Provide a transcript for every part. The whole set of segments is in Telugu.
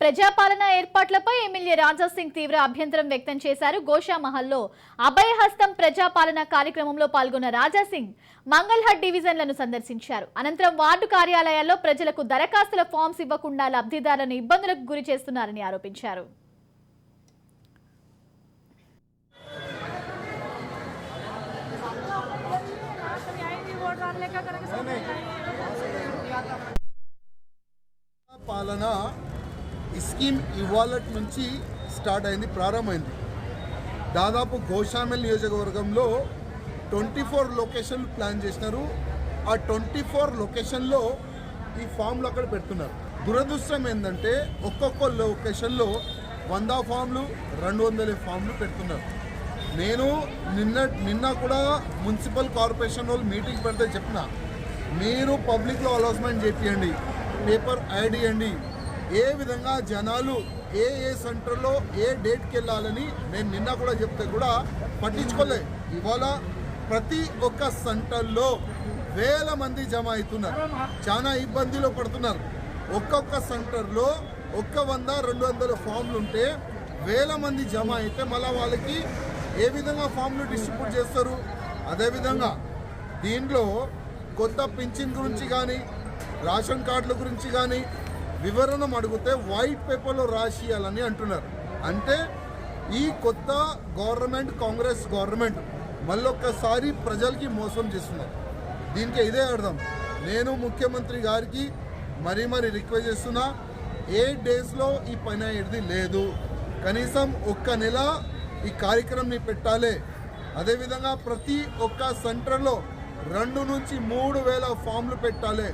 ప్రజాపాలన ఏర్పాట్లపై ఎమ్మెల్యే రాజాసింగ్ తీవ్ర అభ్యంతరం వ్యక్తం చేశారు. గోషామహల్లో అభయహస్తం ప్రజాపాలన కార్యక్రమంలో పాల్గొన్న రాజాసింగ్ మంగళహట్ డివిజన్లను సందర్శించారు. అనంతరం వార్డు కార్యాలయాల్లో ప్రజలకు దరఖాస్తుల ఫామ్స్ ఇవ్వకుండా లబ్ధిదారులను ఇబ్బందులకు గురి చేస్తున్నారని ఆరోపించారు. పాలన ఈ స్కీమ్ ఇవాళ నుంచి స్టార్ట్ అయింది, ప్రారంభమైంది. దాదాపు గోషామెల్ నియోజకవర్గంలో 24 లొకేషన్లు ప్లాన్ చేసినారు. ఆ 24 లొకేషన్లో ఈ ఫామ్లు అక్కడ పెడుతున్నారు. దురదృష్టం ఏంటంటే ఒక్కొక్క లొకేషన్లో 100 ఫామ్లు 200 ఫామ్లు పెడుతున్నారు. నేను నిన్న కూడా మున్సిపల్ కార్పొరేషన్ వాళ్ళు మీటింగ్ పెడితే చెప్పిన, మీరు పబ్లిక్లో అనౌన్స్మెంట్ చేయండి, పేపర్ యాడ్ చేయండి, ఏ విధంగా జనాలు ఏ సెంటర్లో ఏ డేట్కి వెళ్ళాలని నేను నిన్న కూడా చెప్తే కూడా పట్టించుకోలే. ఇవాళ ప్రతి ఒక్క సెంటర్లో వేల మంది జమ అవుతున్నారు, చాలా ఇబ్బందిలో పడుతున్నారు. ఒక్కొక్క సెంటర్లో 100-200 ఫామ్లు ఉంటే వేల మంది జమ అయితే మళ్ళీ వాళ్ళకి ఏ విధంగా ఫామ్లు డిస్ట్రిబ్యూట్ చేస్తారు? అదేవిధంగా దీంట్లో కొత్త పింఛన్ గురించి కానీ రేషన్ కార్డుల గురించి కానీ వివరణ అడిగితే వైట్ పేపర్లో రాసియాలని అంటున్నారు. అంటే ఈ కొత్త గవర్నమెంట్, కాంగ్రెస్ గవర్నమెంట్ మళ్ళొక్కసారి ప్రజలకి మోసం చేస్తున్నారు. దీనికి ఇదే అర్థం. నేను ముఖ్యమంత్రి గారికి మరీ రిక్వెస్ట్ చేస్తున్నా, 8 డేస్లో ఈ పని అయ్యేది లేదు, కనీసం ఒక్క నెల ఈ కార్యక్రమం పెట్టాలి. అదేవిధంగా ప్రతి ఒక్క సెంటర్లో 2 నుంచి 3 వేల ఫామ్లు పెట్టాలి.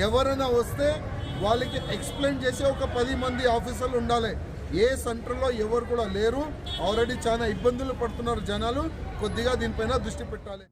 ఎవరైనా వస్తే వాళ్ళకి ఎక్స్ప్లెయిన్ చేసే ఒక 10 మంది ఆఫీసర్లు ఉండాలి. ఏ సెంటర్లో ఎవరు కూడా లేరు. ఆల్రెడీ చాలా ఇబ్బందులు పడుతున్నారు జనాలు. కొద్దిగా దీనిపైన దృష్టి పెట్టాలి.